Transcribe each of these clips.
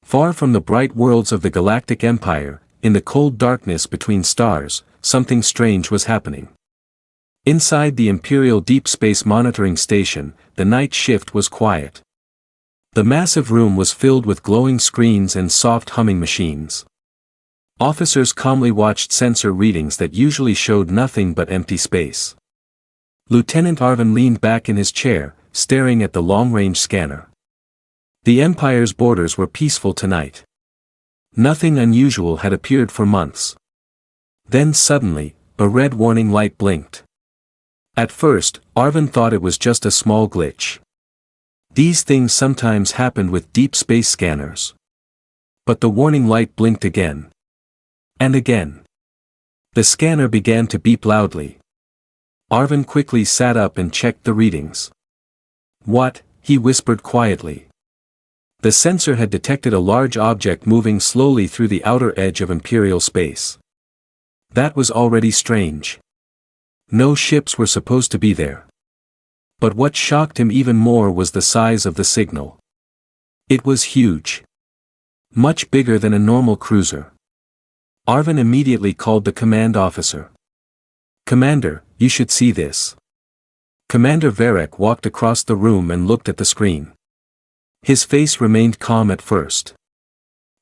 Far from the bright worlds of the Galactic Empire, in the cold darkness between stars, something strange was happening. Inside the Imperial Deep Space Monitoring Station, the night shift was quiet. The massive room was filled with glowing screens and soft humming machines. Officers calmly watched sensor readings that usually showed nothing but empty space. Lieutenant Arvin leaned back in his chair, staring at the long-range scanner. The Empire's borders were peaceful tonight. Nothing unusual had appeared for months. Then suddenly, a red warning light blinked. At first, Arvin thought it was just a small glitch. These things sometimes happened with deep space scanners. But the warning light blinked again. And again. The scanner began to beep loudly. Arvin quickly sat up and checked the readings. "What?" he whispered quietly. The sensor had detected a large object moving slowly through the outer edge of Imperial space. That was already strange. No ships were supposed to be there. But what shocked him even more was the size of the signal. It was huge. Much bigger than a normal cruiser. Arvin immediately called the command officer. "Commander, you should see this." Commander Varek walked across the room and looked at the screen. His face remained calm at first.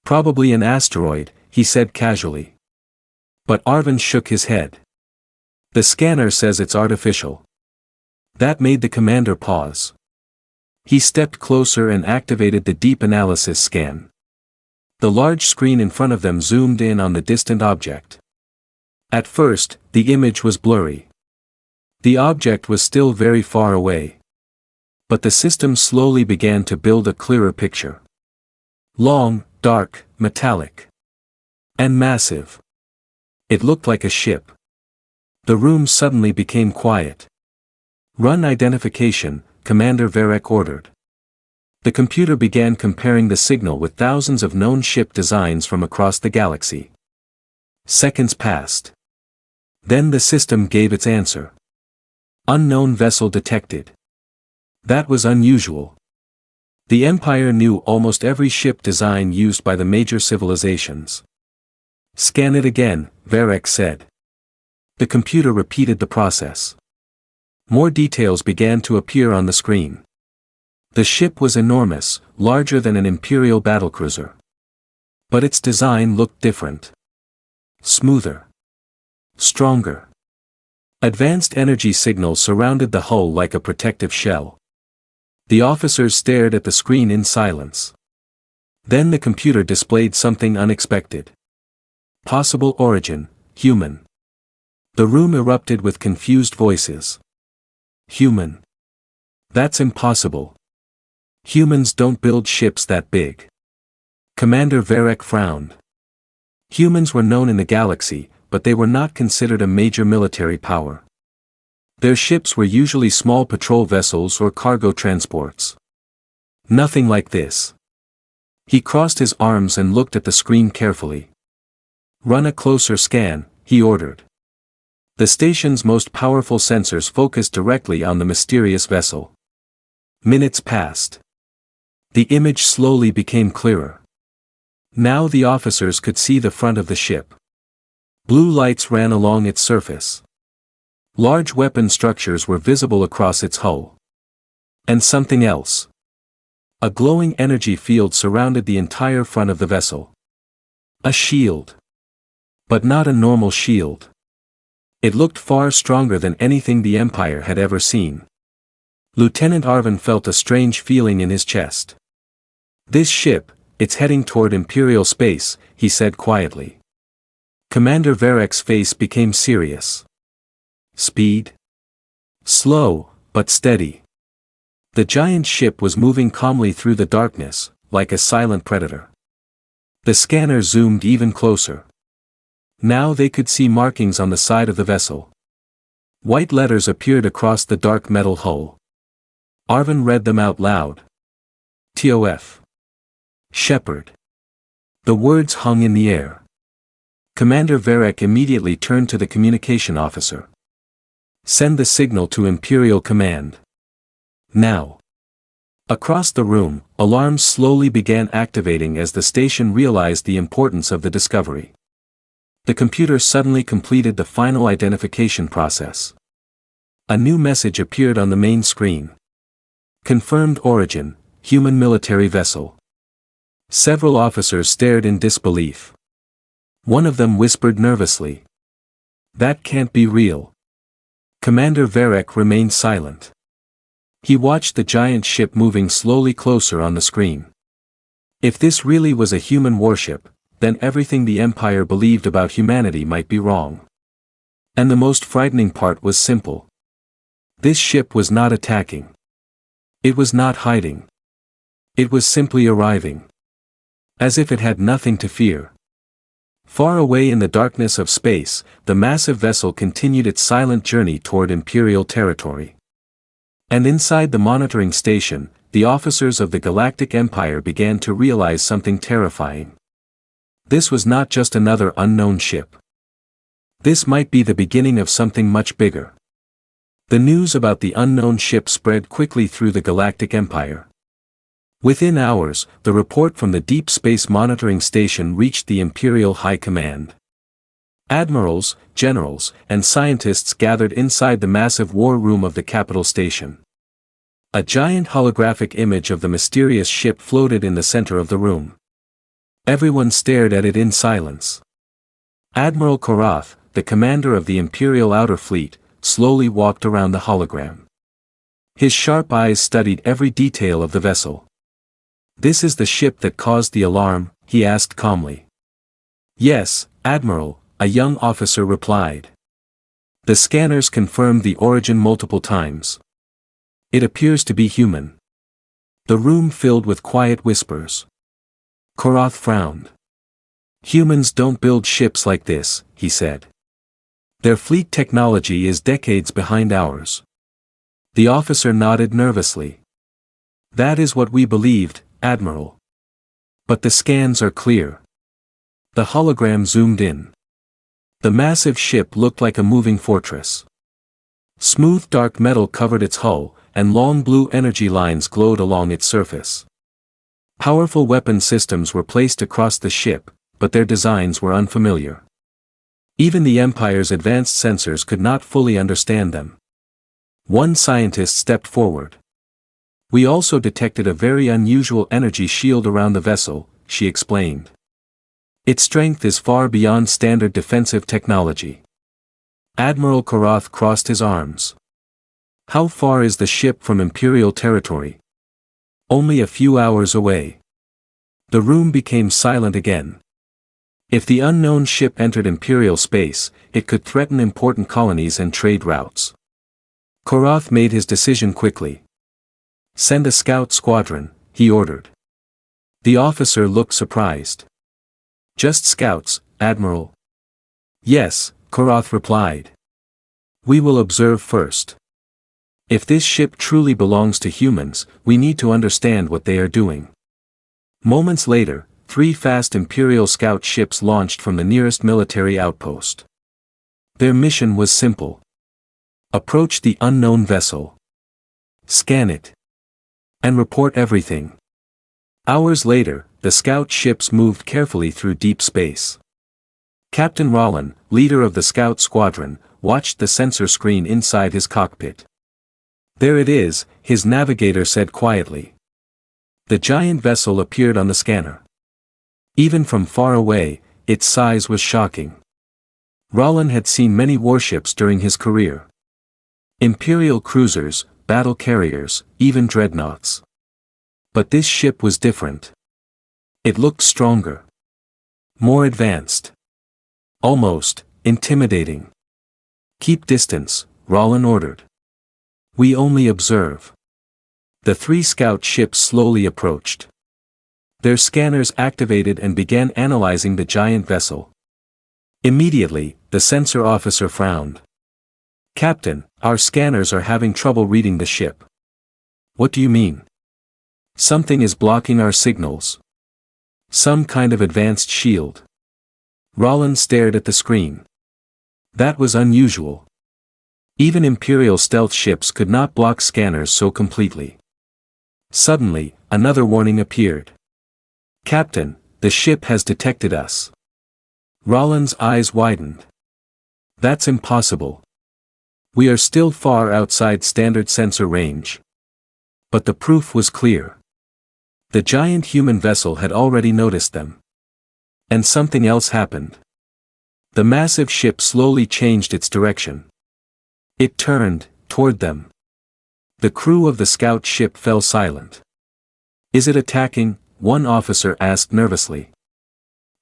"Probably an asteroid," he said casually. But Arvin shook his head. "The scanner says it's artificial." That made the commander pause. He stepped closer and activated the deep analysis scan. The large screen in front of them zoomed in on the distant object. At first, the image was blurry. The object was still very far away. But the system slowly began to build a clearer picture. Long, dark, metallic. And massive. It looked like a ship. The room suddenly became quiet. "Run identification," Commander Varek ordered. The computer began comparing the signal with thousands of known ship designs from across the galaxy. Seconds passed. Then the system gave its answer. "Unknown vessel detected." That was unusual. The Empire knew almost every ship design used by the major civilizations. "Scan it again," Varek said. The computer repeated the process. More details began to appear on the screen. The ship was enormous, larger than an Imperial battlecruiser. But its design looked different. Smoother. Stronger. Advanced energy signals surrounded the hull like a protective shell. The officers stared at the screen in silence. Then the computer displayed something unexpected. Possible origin, human. The room erupted with confused voices. "Human? That's impossible. Humans don't build ships that big." Commander Varek frowned. Humans were known in the galaxy, but they were not considered a major military power. Their ships were usually small patrol vessels or cargo transports. Nothing like this. He crossed his arms and looked at the screen carefully. "Run a closer scan," he ordered. The station's most powerful sensors focused directly on the mysterious vessel. Minutes passed. The image slowly became clearer. Now the officers could see the front of the ship. Blue lights ran along its surface. Large weapon structures were visible across its hull. And something else. A glowing energy field surrounded the entire front of the vessel. A shield. But not a normal shield. It looked far stronger than anything the Empire had ever seen. Lieutenant Arvin felt a strange feeling in his chest. "This ship, it's heading toward Imperial space," he said quietly. Commander Varek's face became serious. "Speed?" "Slow, but steady." The giant ship was moving calmly through the darkness, like a silent predator. The scanner zoomed even closer. Now they could see markings on the side of the vessel. White letters appeared across the dark metal hull. Arvin read them out loud. TOF Shepherd. The words hung in the air. Commander Varek immediately turned to the communication officer. "Send the signal to Imperial Command. Now." Across the room, alarms slowly began activating as the station realized the importance of the discovery. The computer suddenly completed the final identification process. A new message appeared on the main screen. Confirmed origin, human military vessel. Several officers stared in disbelief. One of them whispered nervously, "That can't be real." Commander Varek remained silent. He watched the giant ship moving slowly closer on the screen. If this really was a human warship, then everything the Empire believed about humanity might be wrong. And the most frightening part was simple. This ship was not attacking. It was not hiding. It was simply arriving. As if it had nothing to fear. Far away in the darkness of space, the massive vessel continued its silent journey toward Imperial territory. And inside the monitoring station, the officers of the Galactic Empire began to realize something terrifying. This was not just another unknown ship. This might be the beginning of something much bigger. The news about the unknown ship spread quickly through the Galactic Empire. Within hours, the report from the Deep Space Monitoring Station reached the Imperial High Command. Admirals, generals, and scientists gathered inside the massive war room of the capital station. A giant holographic image of the mysterious ship floated in the center of the room. Everyone stared at it in silence. Admiral Korath, the commander of the Imperial Outer Fleet, slowly walked around the hologram. His sharp eyes studied every detail of the vessel. "This is the ship that caused the alarm?" he asked calmly. "Yes, Admiral," a young officer replied. "The scanners confirmed the origin multiple times. It appears to be human." The room filled with quiet whispers. Korath frowned. "Humans don't build ships like this," he said. "Their fleet technology is decades behind ours." The officer nodded nervously. "That is what we believed, Admiral. But the scans are clear." The hologram zoomed in. The massive ship looked like a moving fortress. Smooth dark metal covered its hull, and long blue energy lines glowed along its surface. Powerful weapon systems were placed across the ship, but their designs were unfamiliar. Even the Empire's advanced sensors could not fully understand them. One scientist stepped forward. "We also detected a very unusual energy shield around the vessel," she explained. "Its strength is far beyond standard defensive technology." Admiral Korath crossed his arms. "How far is the ship from Imperial territory?" "Only a few hours away." The room became silent again. If the unknown ship entered Imperial space, it could threaten important colonies and trade routes. Korath made his decision quickly. "Send a scout squadron," he ordered. The officer looked surprised. "Just scouts, Admiral?" "Yes," Korath replied. "We will observe first. If this ship truly belongs to humans, we need to understand what they are doing." Moments later, 3 fast Imperial scout ships launched from the nearest military outpost. Their mission was simple. Approach the unknown vessel. Scan it. And report everything. Hours later, the scout ships moved carefully through deep space. Captain Rollin, leader of the scout squadron, watched the sensor screen inside his cockpit. "There it is," his navigator said quietly. The giant vessel appeared on the scanner. Even from far away, its size was shocking. Rollin had seen many warships during his career. Imperial cruisers, battle carriers, even dreadnoughts. But this ship was different. It looked stronger. More advanced. Almost intimidating. "Keep distance," Rollin ordered. "We only observe." The 3 scout ships slowly approached. Their scanners activated and began analyzing the giant vessel. Immediately, the sensor officer frowned. "Captain, our scanners are having trouble reading the ship." "What do you mean?" "Something is blocking our signals. Some kind of advanced shield." Rollin stared at the screen. That was unusual. Even Imperial stealth ships could not block scanners so completely. Suddenly, another warning appeared. "Captain, the ship has detected us." Roland's eyes widened. "That's impossible. We are still far outside standard sensor range." But the proof was clear. The giant human vessel had already noticed them. And something else happened. The massive ship slowly changed its direction. It turned toward them. The crew of the scout ship fell silent. "Is it attacking?" one officer asked nervously.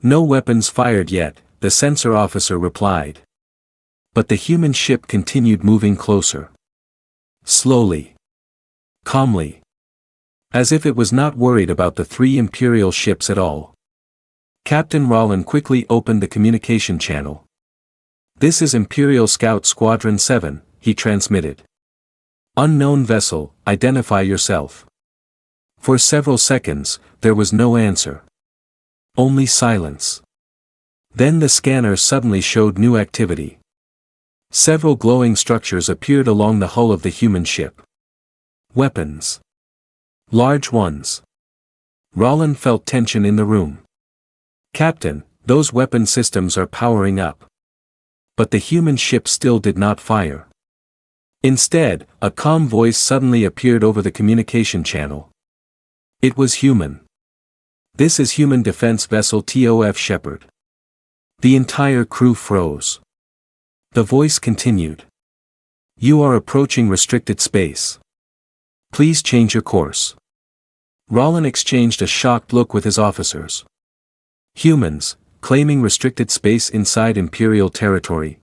"No weapons fired yet," the sensor officer replied. But the human ship continued moving closer. Slowly. Calmly. As if it was not worried about the 3 Imperial ships at all. Captain Roland quickly opened the communication channel. "This is Imperial Scout Squadron 7, he transmitted. "Unknown vessel, identify yourself." For several seconds, there was no answer. Only silence. Then the scanner suddenly showed new activity. Several glowing structures appeared along the hull of the human ship. Weapons. Large ones. Roland felt tension in the room. "Captain, those weapon systems are powering up." But the human ship still did not fire. Instead, a calm voice suddenly appeared over the communication channel. It was human. "This is Human Defense Vessel TOF Shepherd." The entire crew froze. The voice continued. "You are approaching restricted space. Please change your course." Roland exchanged a shocked look with his officers. Humans, claiming restricted space inside Imperial territory.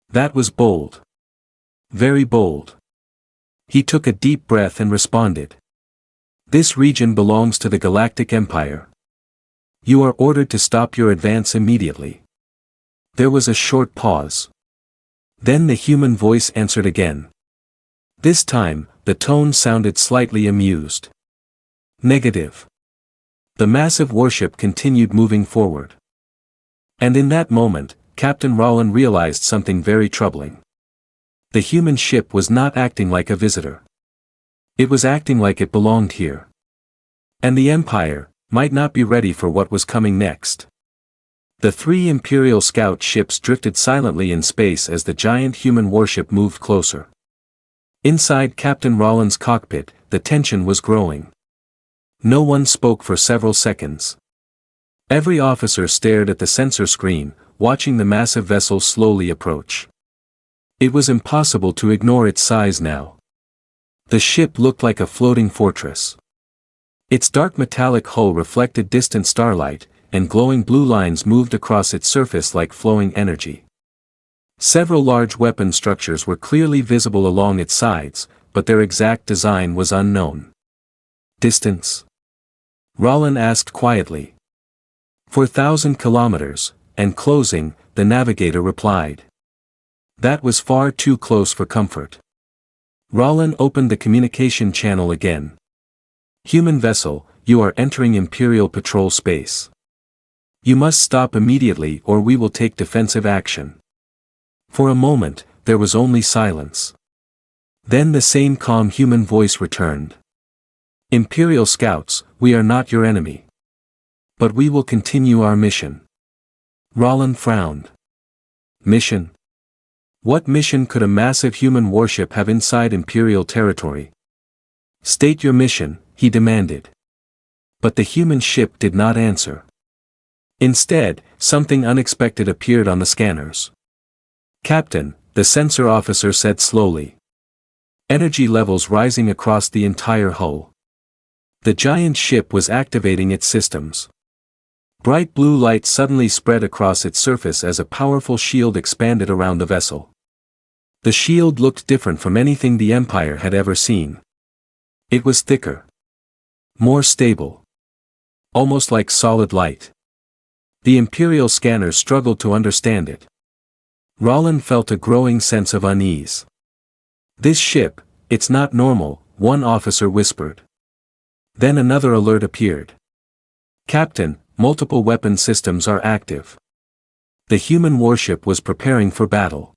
That was bold. Very bold. He took a deep breath and responded. "This region belongs to the Galactic Empire. You are ordered to stop your advance immediately." There was a short pause. Then the human voice answered again. This time, the tone sounded slightly amused. "Negative." The massive warship continued moving forward. And in that moment, Captain Roland realized something very troubling. The human ship was not acting like a visitor. It was acting like it belonged here. And the Empire might not be ready for what was coming next. The 3 Imperial scout ships drifted silently in space as the giant human warship moved closer. Inside Captain Roland's cockpit, the tension was growing. No one spoke for several seconds. Every officer stared at the sensor screen, watching the massive vessel slowly approach. It was impossible to ignore its size now. The ship looked like a floating fortress. Its dark metallic hull reflected distant starlight, and glowing blue lines moved across its surface like flowing energy. Several large weapon structures were clearly visible along its sides, but their exact design was unknown. "Distance?" Roland asked quietly. 4,000 kilometers, and closing," the navigator replied. That was far too close for comfort. Roland opened the communication channel again. "Human vessel, you are entering Imperial patrol space. You must stop immediately or we will take defensive action." For a moment, there was only silence. Then the same calm human voice returned. "Imperial scouts, we are not your enemy. But we will continue our mission." Roland frowned. Mission? What mission could a massive human warship have inside Imperial territory? "State your mission," he demanded. But the human ship did not answer. Instead, something unexpected appeared on the scanners. "Captain," the sensor officer said slowly. Energy levels rising across the entire hull. The giant ship was activating its systems. Bright blue light suddenly spread across its surface as a powerful shield expanded around the vessel. The shield looked different from anything the Empire had ever seen. It was thicker. More stable. Almost like solid light. The Imperial scanners struggled to understand it. Roland felt a growing sense of unease. "This ship, it's not normal," one officer whispered. Then another alert appeared. "Captain, multiple weapon systems are active." The human warship was preparing for battle.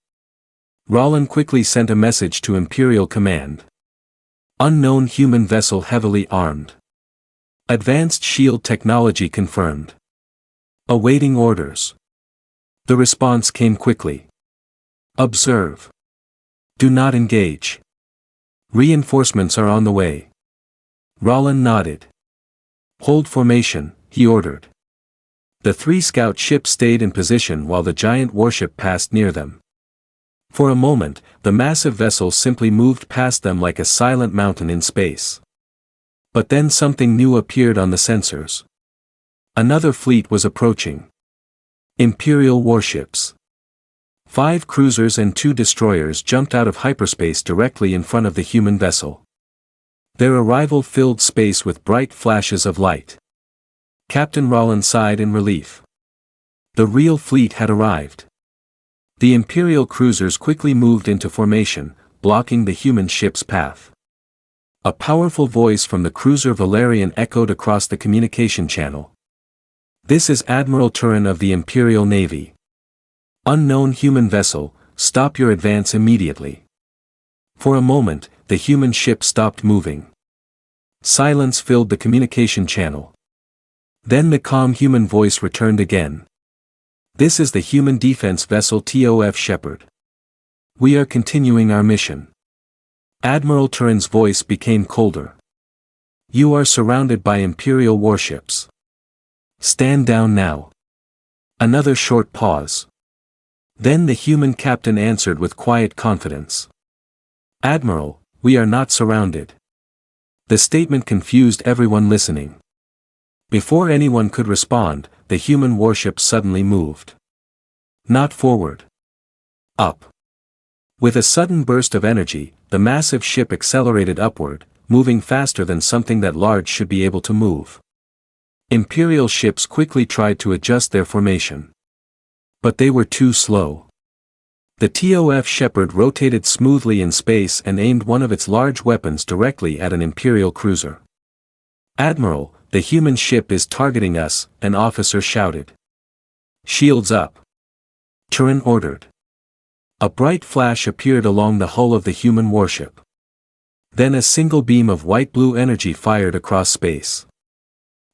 Roland quickly sent a message to Imperial Command. Unknown human vessel heavily armed. Advanced shield technology confirmed. Awaiting orders. The response came quickly. Observe. Do not engage. Reinforcements are on the way. Rollin nodded. Hold formation, he ordered. The 3 scout ships stayed in position while the giant warship passed near them. For a moment, the massive vessel simply moved past them like a silent mountain in space. But then something new appeared on the sensors. Another fleet was approaching. Imperial warships. 5 cruisers and 2 destroyers jumped out of hyperspace directly in front of the human vessel. Their arrival filled space with bright flashes of light. Captain Rollin sighed in relief. The real fleet had arrived. The Imperial cruisers quickly moved into formation, blocking the human ship's path. A powerful voice from the cruiser Valerian echoed across the communication channel. This is Admiral Turin of the Imperial Navy. Unknown human vessel, stop your advance immediately. For a moment, the human ship stopped moving. Silence filled the communication channel. Then the calm human voice returned again. This is the human defense vessel TOF Shepherd. We are continuing our mission. Admiral Turin's voice became colder. You are surrounded by Imperial warships. Stand down now. Another short pause. Then the human captain answered with quiet confidence. Admiral, we are not surrounded. The statement confused everyone listening. Before anyone could respond, the human warship suddenly moved. Not forward. Up. With a sudden burst of energy, the massive ship accelerated upward, moving faster than something that large should be able to move. Imperial ships quickly tried to adjust their formation. But they were too slow. The TOF Shepherd rotated smoothly in space and aimed one of its large weapons directly at an Imperial cruiser. Admiral, the human ship is targeting us, an officer shouted. Shields up. Turin ordered. A bright flash appeared along the hull of the human warship. Then a single beam of white-blue energy fired across space.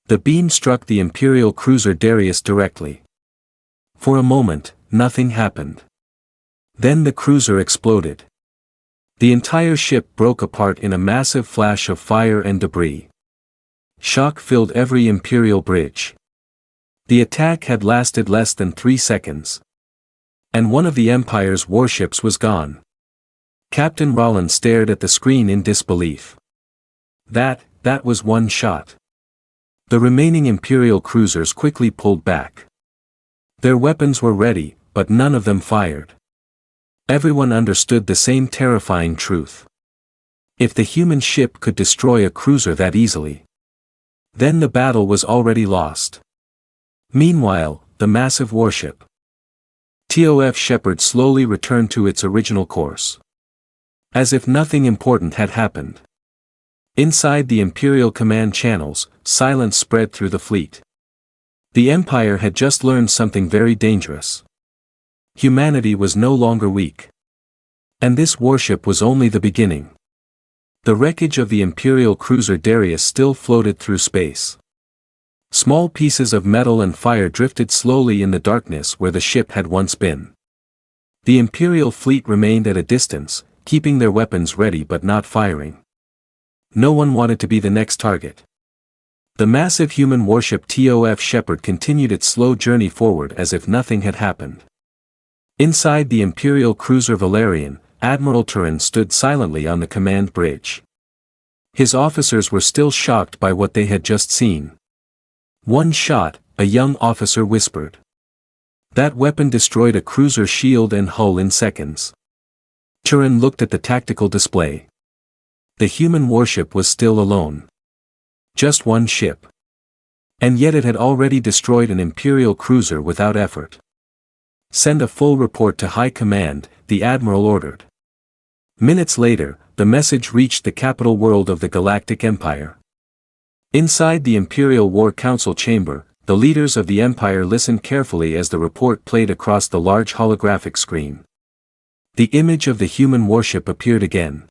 The beam struck the Imperial cruiser Darius directly. For a moment, nothing happened. Then the cruiser exploded. The entire ship broke apart in a massive flash of fire and debris. Shock filled every Imperial bridge. The attack had lasted less than 3 seconds. And one of the Empire's warships was gone. Captain Rollin stared at the screen in disbelief. That was one shot. The remaining Imperial cruisers quickly pulled back. Their weapons were ready, but none of them fired. Everyone understood the same terrifying truth. If the human ship could destroy a cruiser that easily, then the battle was already lost. Meanwhile, the massive warship TOF Shepherd slowly returned to its original course. As if nothing important had happened. Inside the Imperial command channels, silence spread through the fleet. The Empire had just learned something very dangerous. Humanity was no longer weak. And this warship was only the beginning. The wreckage of the Imperial cruiser Darius still floated through space. Small pieces of metal and fire drifted slowly in the darkness where the ship had once been. The Imperial fleet remained at a distance, keeping their weapons ready but not firing. No one wanted to be the next target. The massive human warship TOF Shepherd continued its slow journey forward as if nothing had happened. Inside the Imperial cruiser Valerian, Admiral Turin stood silently on the command bridge. His officers were still shocked by what they had just seen. One shot, a young officer whispered. That weapon destroyed a cruiser shield and hull in seconds. Turin looked at the tactical display. The human warship was still alone. Just one ship. And yet it had already destroyed an Imperial cruiser without effort. Send a full report to High Command, the Admiral ordered. Minutes later, the message reached the capital world of the Galactic Empire. Inside the Imperial War Council chamber, the leaders of the Empire listened carefully as the report played across the large holographic screen. The image of the human warship appeared again.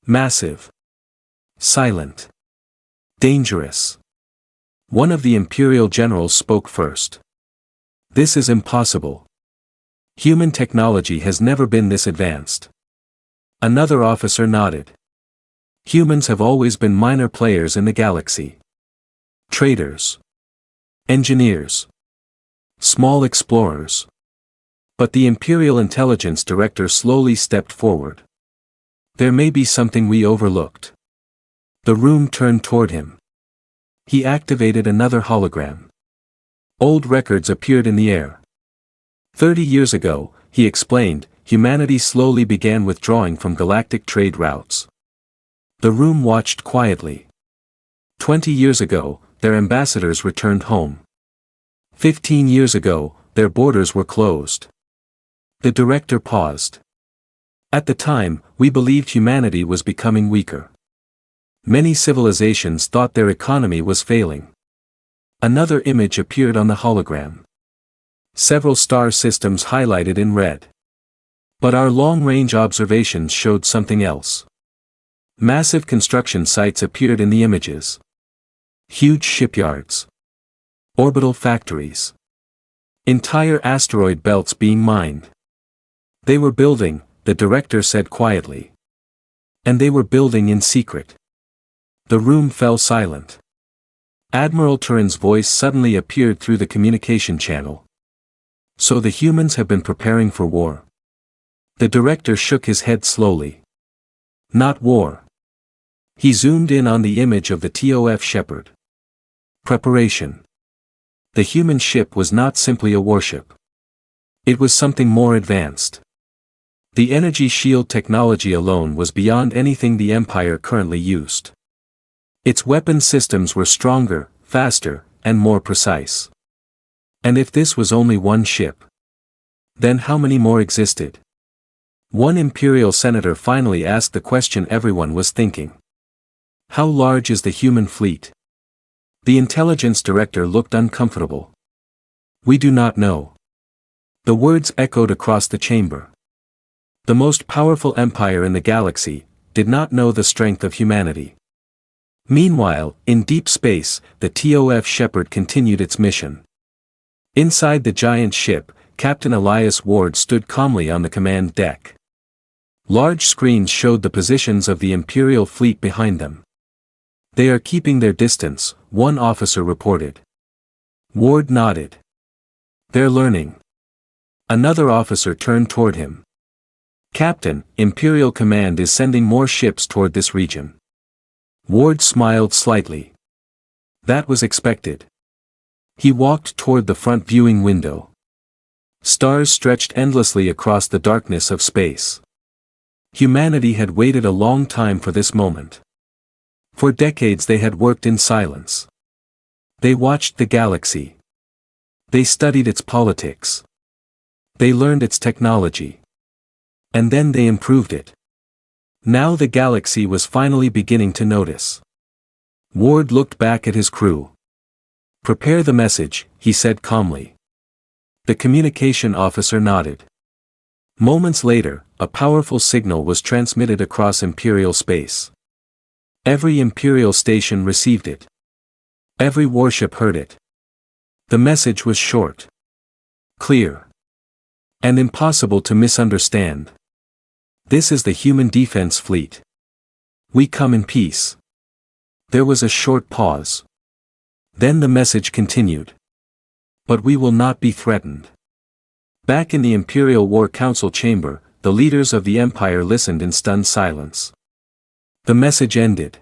Massive. Silent. Dangerous. One of the Imperial generals spoke first. This is impossible. Human technology has never been this advanced. Another officer nodded. Humans have always been minor players in the galaxy. Traders. Engineers. Small explorers. But the Imperial Intelligence Director slowly stepped forward. There may be something we overlooked. The room turned toward him. He activated another hologram. Old records appeared in the air. 30 years ago, he explained, humanity slowly began withdrawing from galactic trade routes. The room watched quietly. 20 years ago, their ambassadors returned home. 15 years ago, their borders were closed. The director paused. At the time, we believed humanity was becoming weaker. Many civilizations thought their economy was failing. Another image appeared on the hologram. Several star systems highlighted in red. But our long-range observations showed something else. Massive construction sites appeared in the images. Huge shipyards. Orbital factories. Entire asteroid belts being mined. They were building, the director said quietly. And they were building in secret. The room fell silent. Admiral Turin's voice suddenly appeared through the communication channel. So the humans have been preparing for war. The director shook his head slowly. Not war. He zoomed in on the image of the TOF Shepherd. Preparation. The human ship was not simply a warship. It was something more advanced. The energy shield technology alone was beyond anything the Empire currently used. Its weapon systems were stronger, faster, and more precise. And if this was only one ship, then how many more existed? One Imperial senator finally asked the question everyone was thinking. How large is the human fleet? The intelligence director looked uncomfortable. We do not know. The words echoed across the chamber. The most powerful empire in the galaxy did not know the strength of humanity. Meanwhile, in deep space, the TOF Shepherd continued its mission. Inside the giant ship, Captain Elias Ward stood calmly on the command deck. Large screens showed the positions of the Imperial fleet behind them. They are keeping their distance, one officer reported. Ward nodded. They're learning. Another officer turned toward him. Captain, Imperial Command is sending more ships toward this region. Ward smiled slightly. That was expected. He walked toward the front viewing window. Stars stretched endlessly across the darkness of space. Humanity had waited a long time for this moment. For decades they had worked in silence. They watched the galaxy. They studied its politics. They learned its technology. And then they improved it. Now the galaxy was finally beginning to notice. Ward looked back at his crew. Prepare the message, he said calmly. The communication officer nodded. Moments later, a powerful signal was transmitted across Imperial space. Every Imperial station received it. Every warship heard it. The message was short, clear, and impossible to misunderstand. This is the human defense fleet. We come in peace. There was a short pause. Then the message continued. But we will not be threatened. Back in the Imperial War Council chamber, the leaders of the Empire listened in stunned silence. The message ended.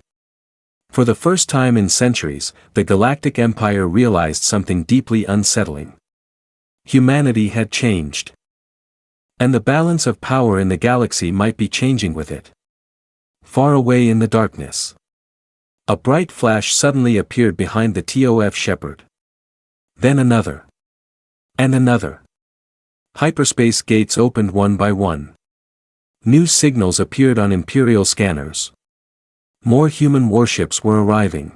For the first time in centuries, the Galactic Empire realized something deeply unsettling. Humanity had changed. And the balance of power in the galaxy might be changing with it. Far away in the darkness, a bright flash suddenly appeared behind the TOF Shepherd. Then another. And another. Hyperspace gates opened one by one. New signals appeared on Imperial scanners. More human warships were arriving.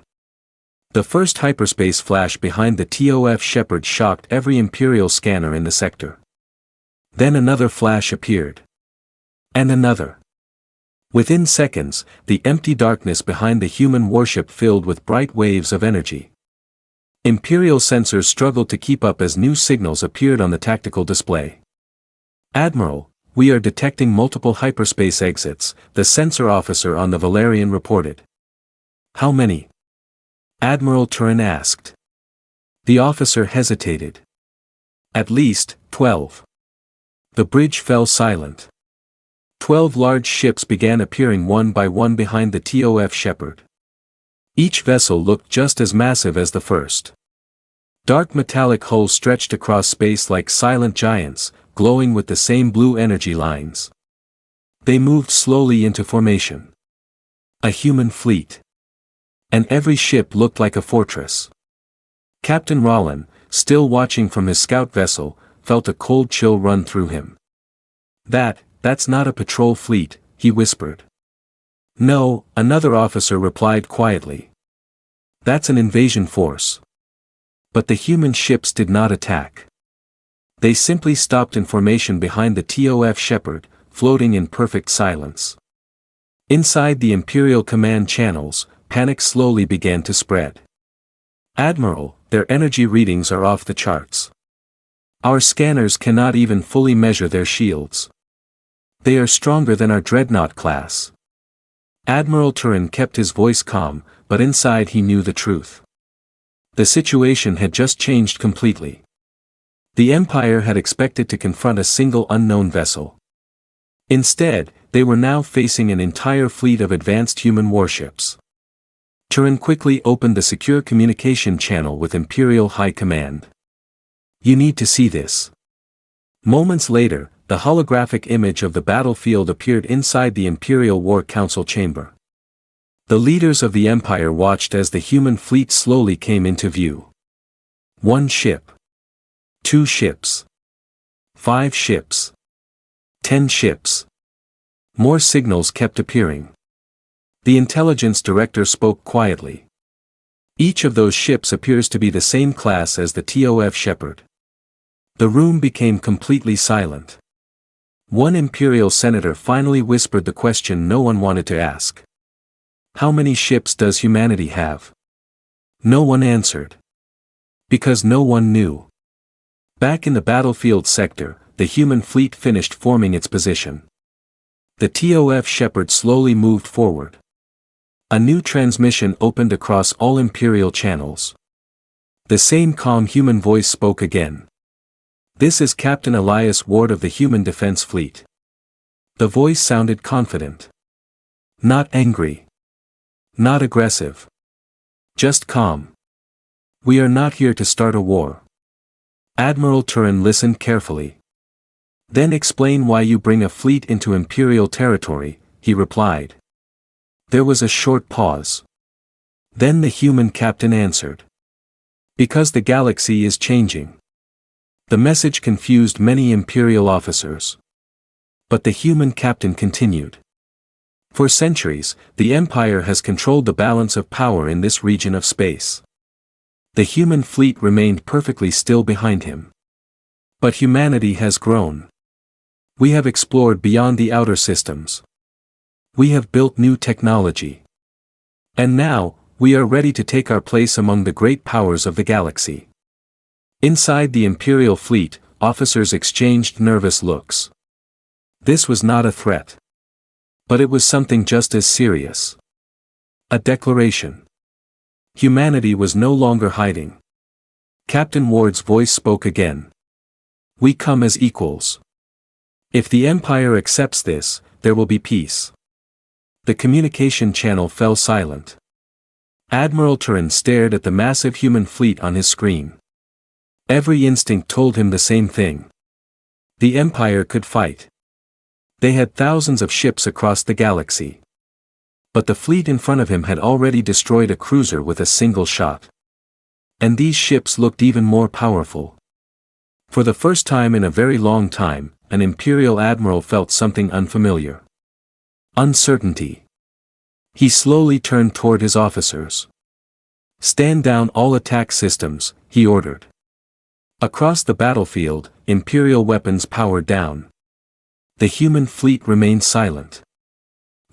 The first hyperspace flash behind the TOF Shepherd shocked every Imperial scanner in the sector. Then another flash appeared. And another. Within seconds, the empty darkness behind the human warship filled with bright waves of energy. Imperial sensors struggled to keep up as new signals appeared on the tactical display. "Admiral, we are detecting multiple hyperspace exits," the sensor officer on the Valerian reported. "How many?" Admiral Turin asked. The officer hesitated. "At least 12. The bridge fell silent. 12 large ships began appearing one by one behind the TOF Shepherd. Each vessel looked just as massive as the first. Dark metallic hulls stretched across space like silent giants, glowing with the same blue energy lines. They moved slowly into formation. A human fleet. And every ship looked like a fortress. Captain Rollin, still watching from his scout vessel, felt a cold chill run through him. That's not a patrol fleet," he whispered. "No," another officer replied quietly. "That's an invasion force." But the human ships did not attack. They simply stopped in formation behind the TOF Shepherd, floating in perfect silence. Inside the Imperial command channels, panic slowly began to spread. "Admiral, their energy readings are off the charts. Our scanners cannot even fully measure their shields. They are stronger than our dreadnought class." Admiral Turin kept his voice calm, but inside he knew the truth. The situation had just changed completely. The Empire had expected to confront a single unknown vessel. Instead, they were now facing an entire fleet of advanced human warships. Turin quickly opened the secure communication channel with Imperial High Command. "You need to see this." Moments later, the holographic image of the battlefield appeared inside the Imperial War Council chamber. The leaders of the Empire watched as the human fleet slowly came into view. 1 ship. 2 ships. 5 ships. 10 ships. More signals kept appearing. The intelligence director spoke quietly. "Each of those ships appears to be the same class as the TOF Shepherd." The room became completely silent. One Imperial senator finally whispered the question no one wanted to ask. "How many ships does humanity have?" No one answered. Because no one knew. Back in the battlefield sector, the human fleet finished forming its position. The TOF Shepherd slowly moved forward. A new transmission opened across all Imperial channels. The same calm human voice spoke again. "This is Captain Elias Ward of the Human Defense Fleet." The voice sounded confident. Not angry. Not aggressive. Just calm. "We are not here to start a war." Admiral Turin listened carefully. "Then explain why you bring a fleet into Imperial territory," he replied. There was a short pause. Then the human captain answered. "Because the galaxy is changing." The message confused many Imperial officers. But the human captain continued. "For centuries, the Empire has controlled the balance of power in this region of space." The human fleet remained perfectly still behind him. "But humanity has grown. We have explored beyond the outer systems. We have built new technology. And now, we are ready to take our place among the great powers of the galaxy." Inside the Imperial fleet, officers exchanged nervous looks. This was not a threat. But it was something just as serious. A declaration. Humanity was no longer hiding. Captain Ward's voice spoke again. "We come as equals. If the Empire accepts this, there will be peace." The communication channel fell silent. Admiral Turin stared at the massive human fleet on his screen. Every instinct told him the same thing. The Empire could fight. They had thousands of ships across the galaxy. But the fleet in front of him had already destroyed a cruiser with a single shot. And these ships looked even more powerful. For the first time in a very long time, an Imperial admiral felt something unfamiliar. Uncertainty. He slowly turned toward his officers. "Stand down all attack systems," he ordered. Across the battlefield, Imperial weapons powered down. The human fleet remained silent.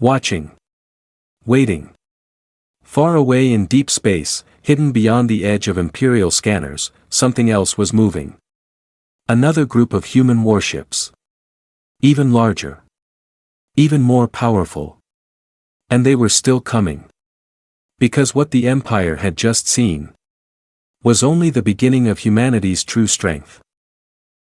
Watching. Waiting. Far away in deep space, hidden beyond the edge of Imperial scanners, something else was moving. Another group of human warships. Even larger. Even more powerful. And they were still coming. Because what the Empire had just seen was only the beginning of humanity's true strength.